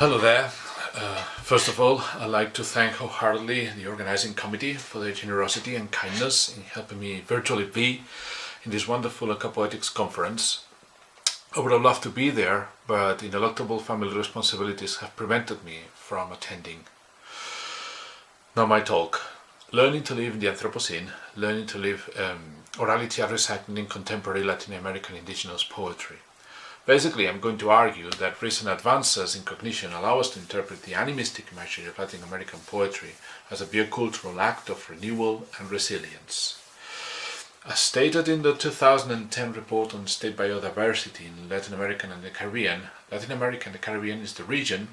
Hello there. First of all, I'd like to thank wholeheartedly the organizing committee for their generosity and kindness in helping me virtually be in this wonderful Ecopoetics conference. I would have loved to be there, but ineluctable family responsibilities have prevented me from attending. Now my talk. Learning to live in the Anthropocene, learning to live orality and recycling in contemporary Latin American indigenous poetry. Basically, I'm going to argue that recent advances in cognition allow us to interpret the animistic imagery of Latin American poetry as a biocultural act of renewal and resilience. As stated in the 2010 report on state biodiversity in Latin America and the Caribbean, Latin America and the Caribbean is the region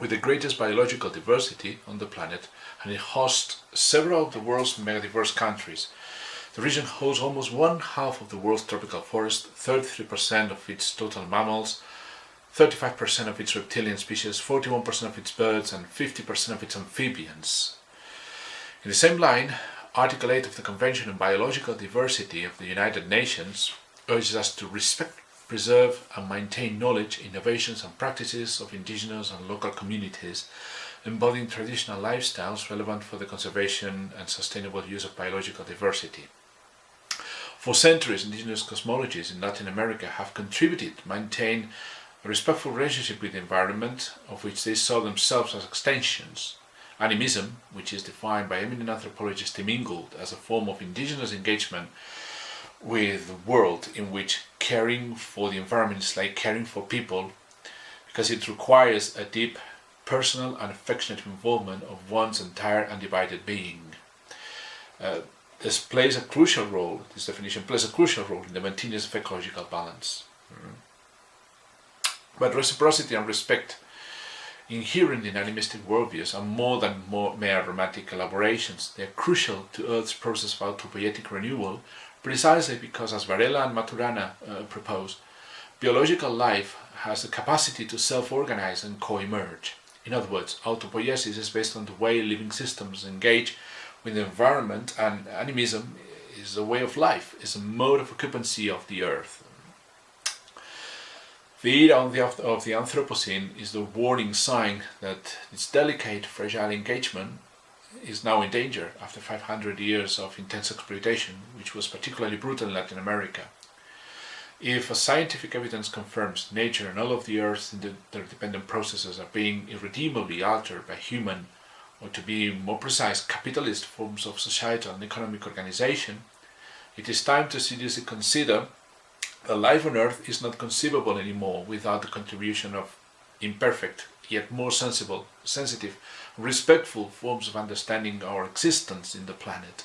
with the greatest biological diversity on the planet, and it hosts several of the world's megadiverse countries. The region hosts almost one half of the world's tropical forest, 33% of its total mammals, 35% of its reptilian species, 41% of its birds, and 50% of its amphibians. In the same line, Article 8 of the Convention on Biological Diversity of the United Nations urges us to respect, preserve, and maintain knowledge, innovations, and practices of indigenous and local communities, embodying traditional lifestyles relevant for the conservation and sustainable use of biological diversity. For centuries, indigenous cosmologies in Latin America have contributed to maintain a respectful relationship with the environment, of which they saw themselves as extensions. Animism, which is defined by eminent anthropologist Tim Ingold as a form of indigenous engagement with the world, in which caring for the environment is like caring for people, because it requires a deep personal and affectionate involvement of one's entire undivided being. This definition plays a crucial role in the maintenance of ecological balance. But reciprocity and respect inherent in animistic worldviews are more than mere romantic elaborations. They are crucial to Earth's process of autopoietic renewal, precisely because, as Varela and Maturana propose, biological life has the capacity to self-organize and co-emerge. In other words, autopoiesis is based on the way living systems engage with the environment, and animism is a way of life, is a mode of occupancy of the earth. The era of the Anthropocene is the warning sign that its delicate, fragile engagement is now in danger after 500 years of intense exploitation, which was particularly brutal in Latin America. If scientific evidence confirms nature and all of the Earth's interdependent processes are being irredeemably altered by human, or to be more precise, capitalist forms of societal and economic organization, it is time to seriously consider that life on Earth is not conceivable anymore without the contribution of imperfect, yet more sensitive, respectful forms of understanding our existence in the planet.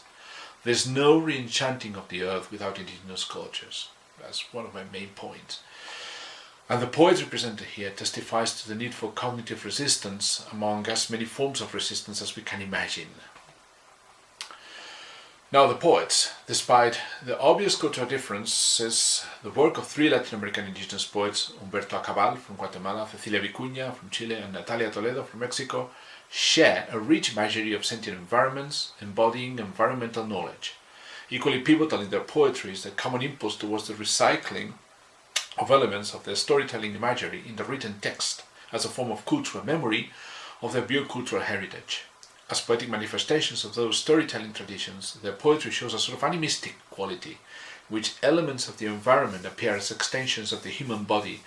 There is no re-enchanting of the Earth without indigenous cultures. That's one of my main points. And the poetry presented here testifies to the need for cognitive resistance among as many forms of resistance as we can imagine. Now the poets. Despite the obvious cultural differences, the work of three Latin American indigenous poets, Humberto Acabal from Guatemala, Cecilia Vicuña from Chile, and Natalia Toledo from Mexico, share a rich imagery of sentient environments, embodying environmental knowledge. Equally pivotal in their poetry is the common impulse towards the recycling of elements of their storytelling imagery in the written text as a form of cultural memory of their biocultural heritage. As poetic manifestations of those storytelling traditions, their poetry shows a sort of animistic quality, in which elements of the environment appear as extensions of the human body,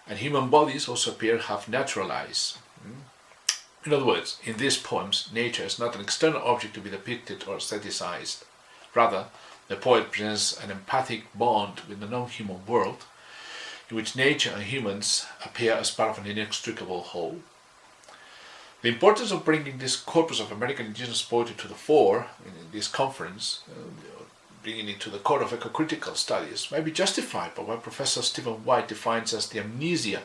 and human bodies also appear half naturalized. In other words, in these poems, nature is not an external object to be depicted or aestheticized. Rather, the poet presents an empathic bond with the non-human world, in which nature and humans appear as part of an inextricable whole. The importance of bringing this corpus of American indigenous poetry to the fore in this conference, bringing it to the core of ecocritical studies, may be justified by what Professor Stephen White defines as the amnesia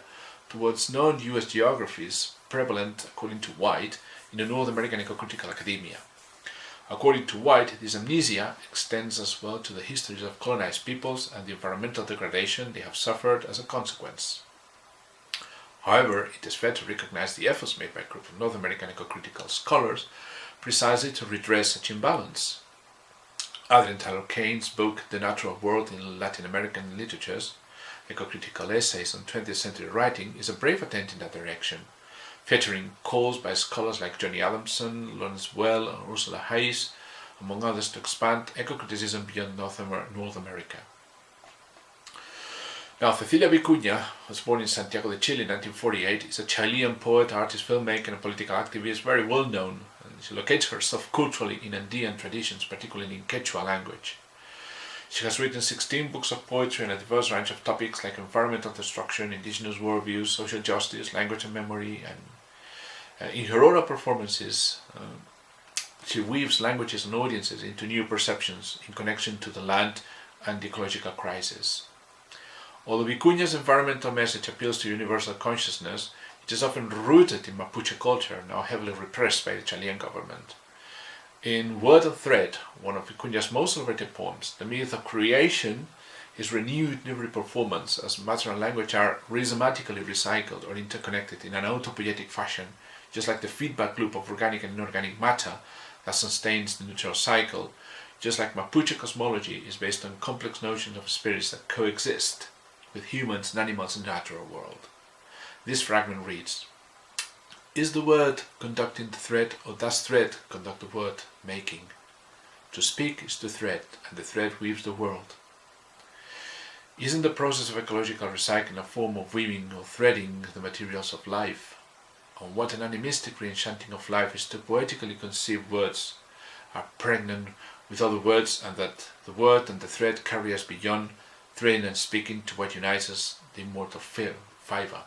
towards non-US geographies prevalent, according to White, in the North American ecocritical academia. According to White, this amnesia extends as well to the histories of colonized peoples and the environmental degradation they have suffered as a consequence. However, it is fair to recognize the efforts made by a group of North American ecocritical scholars precisely to redress such imbalance. Adrian Tyler Kane's book The Natural World in Latin American Literatures, Ecocritical Essays on 20th Century Writing, is a brave attempt in that direction. featuring calls by scholars like Johnny Adamson, Lawrence Well, and Ursula Hayes, among others, to expand eco-criticism beyond North America. Now, Cecilia Vicuña was born in Santiago de Chile in 1948, is a Chilean poet, artist, filmmaker, and political activist, very well known, and she locates herself culturally in Andean traditions, particularly in Quechua language. She has written 16 books of poetry on a diverse range of topics like environmental destruction, indigenous worldviews, social justice, language and memory, and in her oral performances, she weaves languages and audiences into new perceptions in connection to the land and the ecological crisis. Although Vicuña's environmental message appeals to universal consciousness, it is often rooted in Mapuche culture, now heavily repressed by the Chilean government. In Word and Thread, one of Vicuña's most celebrated poems, the myth of creation is renewed in every performance as matter and language are rhizomatically recycled or interconnected in an autopoietic fashion, just like the feedback loop of organic and inorganic matter that sustains the natural cycle, just like Mapuche cosmology is based on complex notions of spirits that coexist with humans and animals in the natural world. This fragment reads, "Is the word conducting the thread, or does thread conduct the word making? To speak is to thread, and the thread weaves the world. Isn't the process of ecological recycling a form of weaving or threading the materials of life? And what an animistic re-enchanting of life is to poetically conceive words are pregnant with other words, and that the word and the thread carry us beyond threading and speaking to what unites us, the immortal fiber."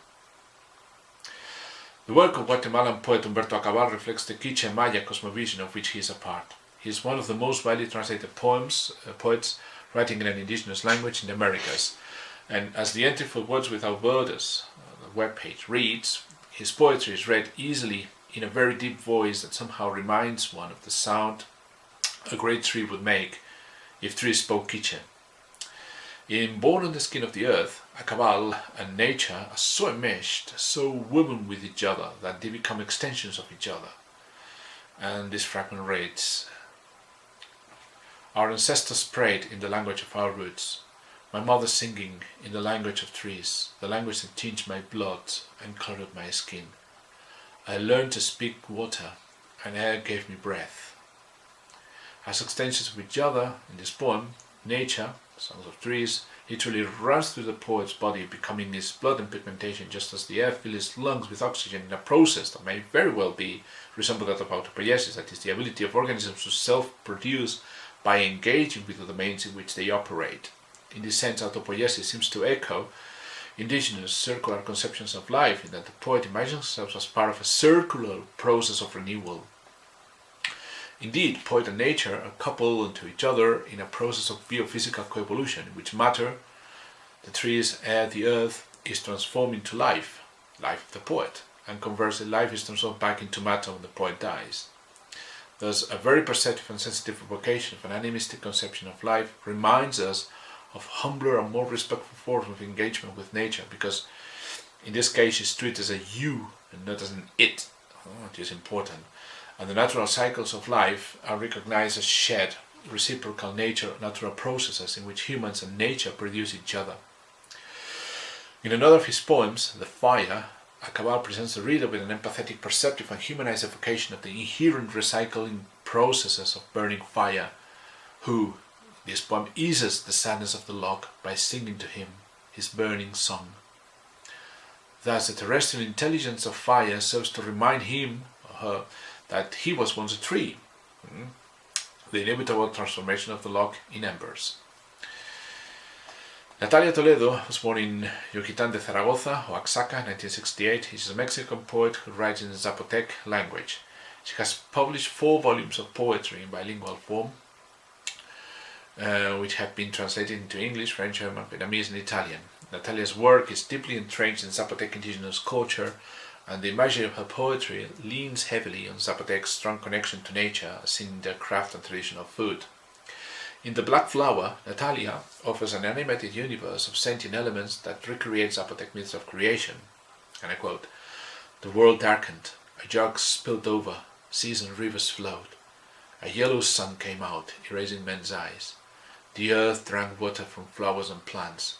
The work of Guatemalan poet Humberto Acabal reflects the Quiche Maya cosmovision of which he is a part. He is one of the most widely translated poets writing in an indigenous language in the Americas, and as the entry for Words Without Borders, the webpage, reads, his poetry is read easily in a very deep voice that somehow reminds one of the sound a great tree would make if trees spoke Quiche. In Born on the Skin of the Earth, Acabal and nature are so enmeshed, so woven with each other, that they become extensions of each other. And this fragment reads, "Our ancestors prayed in the language of our roots, my mother singing in the language of trees, the language that tinged my blood and colored my skin. I learned to speak water, and air gave me breath." As extensions of each other, in this poem, nature, songs of trees, literally runs through the poet's body, becoming his blood and pigmentation, just as the air fills his lungs with oxygen in a process that may very well resemble that of autopoiesis, that is, the ability of organisms to self-produce by engaging with the domains in which they operate. In this sense, autopoiesis seems to echo indigenous circular conceptions of life, in that the poet imagines himself as part of a circular process of renewal. Indeed, poet and nature are coupled into each other in a process of biophysical coevolution, in which matter, the trees, air, the earth, is transformed into life of the poet, and conversely, life is transformed back into matter when the poet dies. Thus, a very perceptive and sensitive evocation of an animistic conception of life reminds us of humbler and more respectful forms of engagement with nature, because in this case it's treated as a you and not as an it, which is important. And the natural cycles of life are recognized as shared, reciprocal natural processes in which humans and nature produce each other. In another of his poems, The Fire, Acabal presents the reader with an empathetic, perceptive and humanized evocation of the inherent recycling processes of burning fire, who, in this poem, eases the sadness of the log by singing to him his burning song. Thus, the terrestrial intelligence of fire serves to remind him or her that he was once a tree, the inevitable transformation of the log in embers. Natalia Toledo was born in Yucatán de Zaragoza, Oaxaca, 1968. She is a Mexican poet who writes in the Zapotec language. She has published 4 volumes of poetry in bilingual form, which have been translated into English, French, German, Vietnamese and Italian. Natalia's work is deeply entrenched in Zapotec indigenous culture, and the imagery of her poetry leans heavily on Zapotec's strong connection to nature, as seen in their craft and traditional food. In The Black Flower, Natalia offers an animated universe of sentient elements that recreates Zapotec myths of creation. And I quote, "The world darkened, a jug spilled over, seas and rivers flowed. A yellow sun came out, erasing men's eyes. The earth drank water from flowers and plants.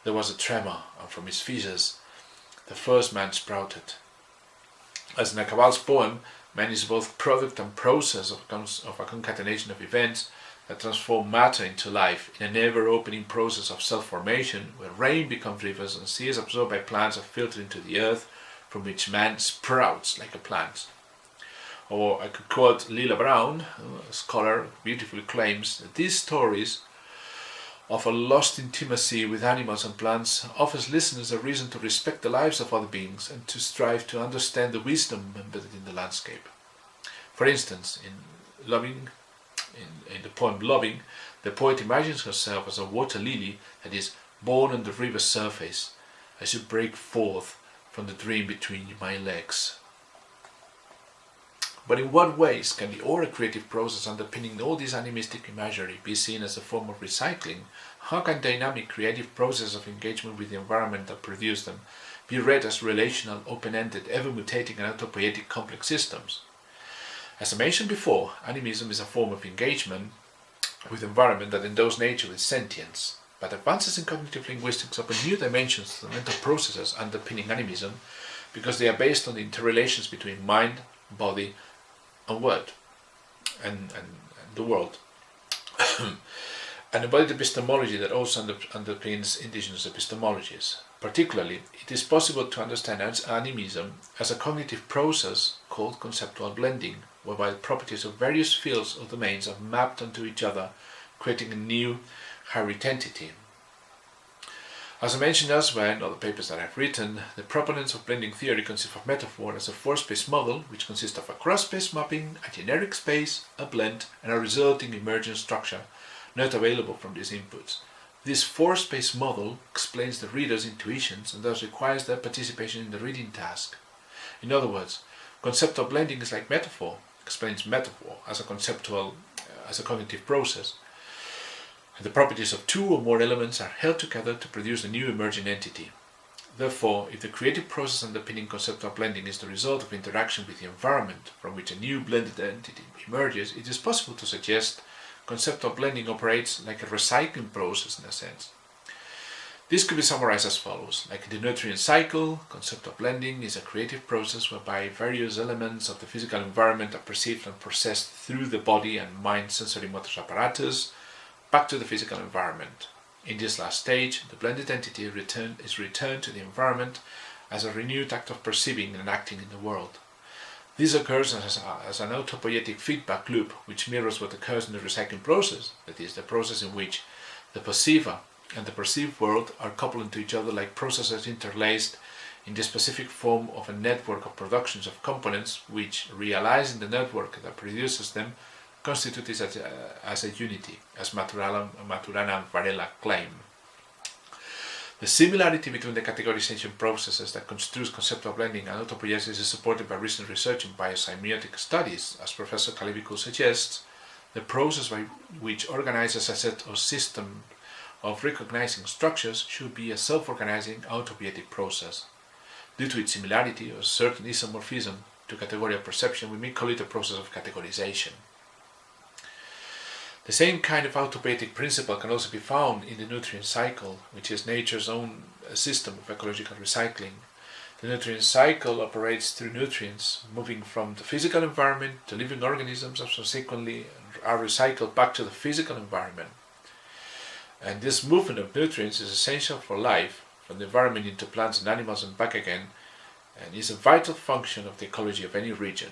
There was a tremor, and from its fissures the first man sprouted. As in Acabal's poem, man is both product and process of a concatenation of events that transform matter into life in a never-opening process of self-formation, where rain becomes rivers and seas absorbed by plants are filtered into the earth, from which man sprouts like a plant. Or I could quote Lila Brown, a scholar who beautifully claims that these stories of a lost intimacy with animals and plants offers listeners a reason to respect the lives of other beings and to strive to understand the wisdom embedded in the landscape. For instance, in the poem Loving, the poet imagines herself as a water lily that is born on the river's surface as you break forth from the dream between my legs. But in what ways can the oral creative process underpinning all this animistic imagery be seen as a form of recycling? How can dynamic creative process of engagement with the environment that produced them be read as relational, open-ended, ever-mutating and autopoietic complex systems? As I mentioned before, animism is a form of engagement with the environment that endows nature with sentience. But advances in cognitive linguistics open new dimensions to the mental processes underpinning animism because they are based on the interrelations between mind, body, and word, and the world. An embodied epistemology that also underpins indigenous epistemologies. Particularly, it is possible to understand animism as a cognitive process called conceptual blending, whereby the properties of various fields or domains are mapped onto each other, creating a new hybrid entity. As I mentioned elsewhere in other papers that I've written, the proponents of blending theory conceive of metaphor as a four-space model which consists of a cross-space mapping, a generic space, a blend, and a resulting emergent structure not available from these inputs. This four-space model explains the reader's intuitions and thus requires their participation in the reading task. In other words, conceptual blending is like metaphor, explains metaphor as a cognitive process. The properties of two or more elements are held together to produce a new emerging entity. Therefore, if the creative process underpinning conceptual blending is the result of interaction with the environment from which a new blended entity emerges, it is possible to suggest conceptual blending operates like a recycling process in a sense. This could be summarized as follows. Like in the nutrient cycle, conceptual blending is a creative process whereby various elements of the physical environment are perceived and processed through the body and mind sensory motor apparatus back to the physical environment. In this last stage, the blended entity is returned to the environment as a renewed act of perceiving and acting in the world. This occurs as an autopoietic feedback loop which mirrors what occurs in the recycling process, that is, the process in which the perceiver and the perceived world are coupled to each other like processes interlaced in the specific form of a network of productions of components which, realizing the network that produces them, constitute it as a unity, as Maturana and Varela claim. The similarity between the categorization processes that construe conceptual blending and autopoiesis is supported by recent research in biosemiotic studies. As Professor Kalivikul suggests, the process by which organizes a set or system of recognizing structures should be a self-organizing autopoietic process. Due to its similarity or certain isomorphism to categorical perception, we may call it a process of categorization. The same kind of autopoietic principle can also be found in the nutrient cycle, which is nature's own system of ecological recycling. The nutrient cycle operates through nutrients, moving from the physical environment to living organisms and subsequently are recycled back to the physical environment. And this movement of nutrients is essential for life, from the environment into plants and animals and back again, and is a vital function of the ecology of any region.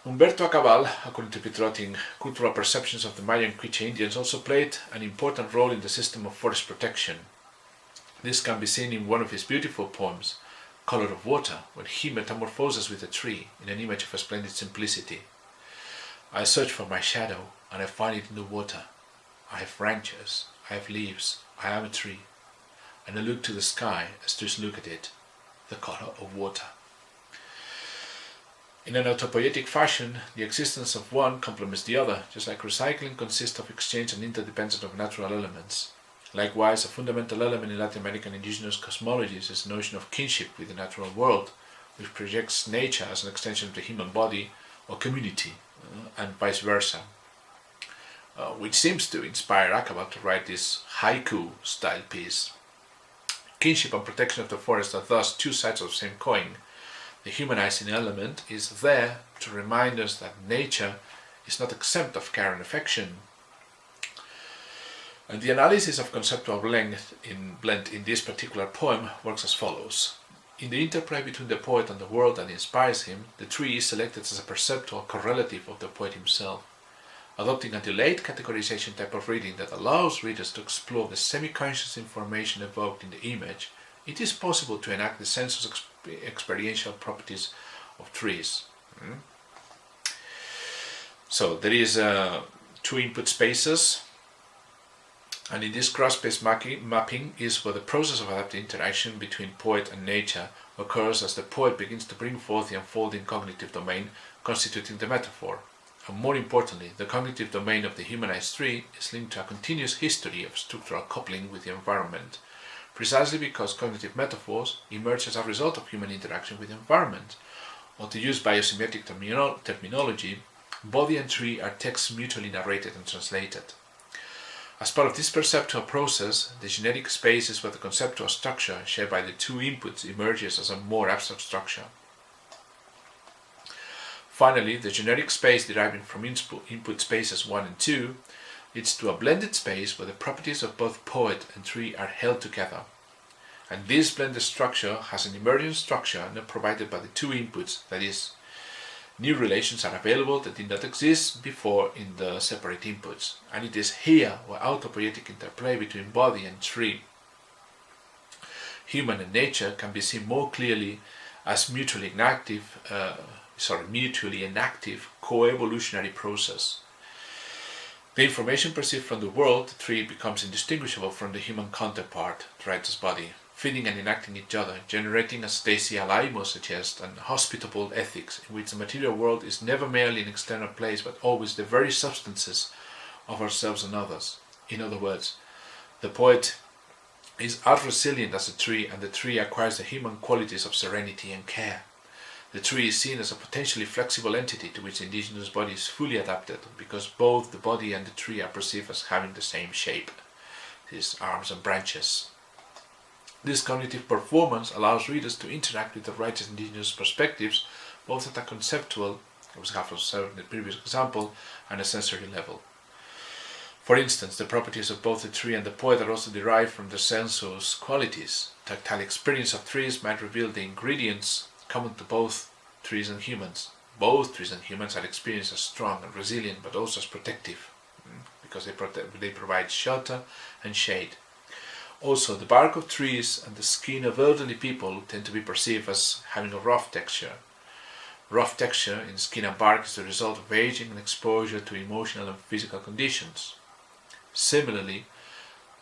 Humberto Acabal, according to Pitrotting, cultural perceptions of the Mayan Quiche Indians also played an important role in the system of forest protection. This can be seen in one of his beautiful poems, Color of Water, when he metamorphoses with a tree in an image of a splendid simplicity. I search for my shadow, and I find it in the water. I have branches, I have leaves, I am a tree, and I look to the sky as trees look at it, the color of water. In an autopoietic fashion, the existence of one complements the other, just like recycling consists of exchange and interdependence of natural elements. Likewise, a fundamental element in Latin American indigenous cosmologies is the notion of kinship with the natural world, which projects nature as an extension of the human body or community, and vice versa, which seems to inspire Acabal to write this haiku-style piece. Kinship and protection of the forest are thus two sides of the same coin. The humanizing element is there to remind us that nature is not exempt of care and affection. And the analysis of conceptual blend in this particular poem works as follows. In the interplay between the poet and the world that inspires him, the tree is selected as a perceptual correlative of the poet himself. Adopting a delayed categorization type of reading that allows readers to explore the semi-conscious information evoked in the image, it is possible to enact the sensuous experiential properties of trees. So there is two input spaces, and in this cross-space mapping is where the process of adaptive interaction between poet and nature occurs as the poet begins to bring forth the unfolding cognitive domain constituting the metaphor. And more importantly, the cognitive domain of the humanized tree is linked to a continuous history of structural coupling with the environment, precisely because cognitive metaphors emerge as a result of human interaction with the environment. Or to use biosemiotic terminology, body and tree are texts mutually narrated and translated. As part of this perceptual process, the genetic space is where the conceptual structure shared by the two inputs emerges as a more abstract structure. Finally, the generic space deriving from input spaces 1 and 2 leads to a blended space where the properties of both poet and tree are held together. And this blended structure has an emergent structure not provided by the two inputs, that is, new relations are available that did not exist before in the separate inputs, and it is here where autopoietic interplay between body and tree, human and nature, can be seen more clearly as mutually inactive co-evolutionary process. The information perceived from the world, the tree, becomes indistinguishable from the human counterpart, the writer's body, feeding and enacting each other, generating, as Daisy Alaimo suggests, an hospitable ethics in which the material world is never merely an external place but always the very substances of ourselves and others. In other words, the poet is as resilient as the tree, and the tree acquires the human qualities of serenity and care. The tree is seen as a potentially flexible entity to which the indigenous body is fully adapted, because both the body and the tree are perceived as having the same shape, these arms and branches. This cognitive performance allows readers to interact with the writer's indigenous perspectives, both at a conceptual, as we have observed in the previous example, and a sensory level. For instance, the properties of both the tree and the poet are also derived from the sensuous qualities. Tactile experience of trees might reveal the ingredients common to both trees and humans. Both trees and humans are experienced as strong and resilient, but also as protective, because they provide shelter and shade. Also, the bark of trees and the skin of elderly people tend to be perceived as having a rough texture. Rough texture in skin and bark is the result of aging and exposure to emotional and physical conditions. Similarly,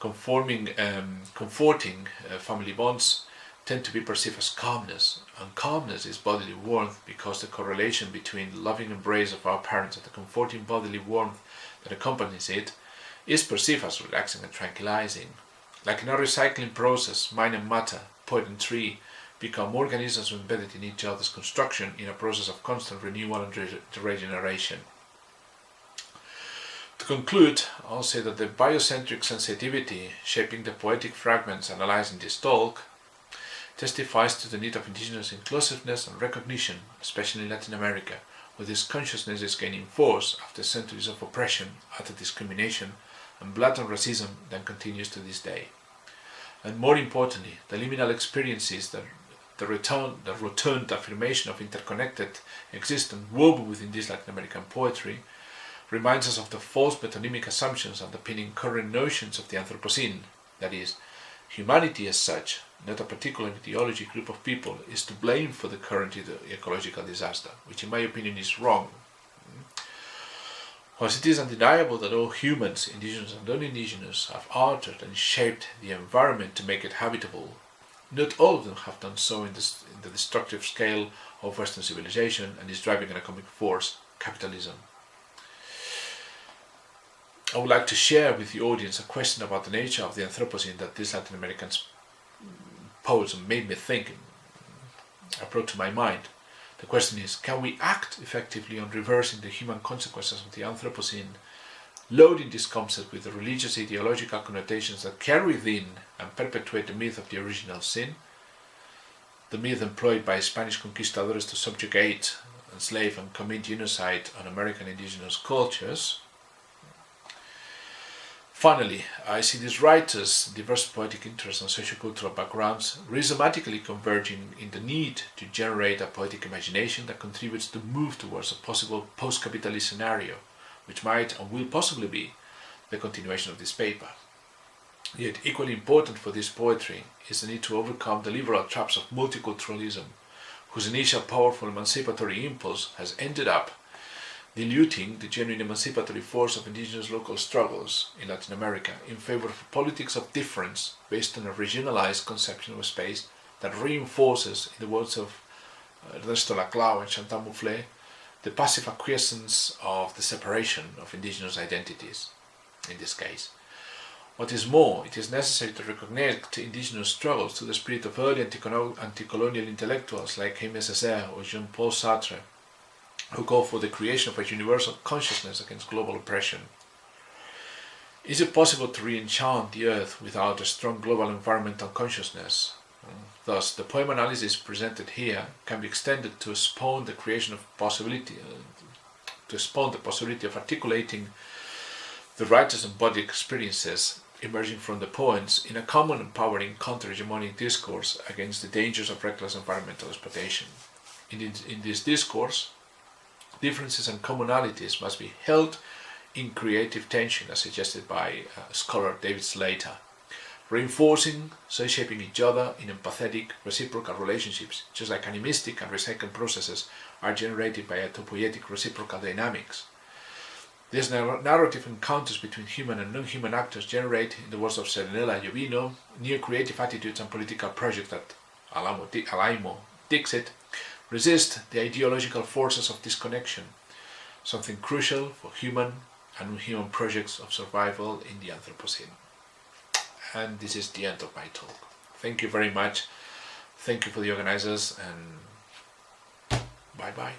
comforting family bonds tend to be perceived as calmness, and calmness is bodily warmth because the correlation between the loving embrace of our parents and the comforting bodily warmth that accompanies it is perceived as relaxing and tranquilizing. Like in a recycling process, mind and matter, poet and tree, become organisms embedded in each other's construction in a process of constant renewal and regeneration. To conclude, I'll say that the biocentric sensitivity shaping the poetic fragments analysed in this talk testifies to the need of indigenous inclusiveness and recognition, especially in Latin America, where this consciousness is gaining force after centuries of oppression, utter discrimination, and blatant racism that continues to this day. And more importantly, the liminal experiences that the returned affirmation of interconnected existence woven within this Latin American poetry reminds us of the false metonymic assumptions underpinning current notions of the Anthropocene, that is, humanity as such, not a particular ideology group of people, is to blame for the current ecological disaster, which in my opinion is wrong. Whilst it is undeniable that all humans, indigenous and non-indigenous, have altered and shaped the environment to make it habitable, not all of them have done so in the destructive scale of Western civilization and its driving economic force, capitalism. I would like to share with the audience a question about the nature of the Anthropocene that these Latin American poets made me think, brought to my mind. The question is, can we act effectively on reversing the human consequences of the Anthropocene loading this concept with the religious ideological connotations that carry within and perpetuate the myth of the original sin, the myth employed by Spanish conquistadores to subjugate, enslave and commit genocide on American indigenous cultures. Finally, I see these writers' diverse poetic interests and sociocultural backgrounds rhizomatically converging in the need to generate a poetic imagination that contributes to move towards a possible post-capitalist scenario, which might and will possibly be the continuation of this paper. Yet equally important for this poetry is the need to overcome the liberal traps of multiculturalism, whose initial powerful emancipatory impulse has ended up diluting the genuine emancipatory force of indigenous local struggles in Latin America in favor of a politics of difference based on a regionalized conception of space that reinforces, in the words of Ernesto Laclau and Chantal Mouflet, the passive acquiescence of the separation of indigenous identities, in this case. What is more, it is necessary to reconnect indigenous struggles to the spirit of early anti-colonial intellectuals like Aimé Césaire or Jean-Paul Sartre, who call for the creation of a universal consciousness against global oppression. Is it possible to re-enchant the earth without a strong global environmental consciousness? Thus, the poem analysis presented here can be extended to spawn the possibility of articulating the writer's embodied experiences emerging from the poems in a common empowering counter-hegemonic discourse against the dangers of reckless environmental exploitation. In this discourse, differences and commonalities must be held in creative tension, as suggested by scholar David Slater, reinforcing, shaping each other in empathetic, reciprocal relationships, just like animistic and recycling processes are generated by autopoietic reciprocal dynamics. These narrative encounters between human and non-human actors generate, in the words of Serenella Jovino, new creative attitudes and political projects that, Alaimo Dixit, resist the ideological forces of disconnection, something crucial for human and non-human projects of survival in the Anthropocene. And this is the end of my talk. Thank you very much. Thank you for the organizers, and bye-bye.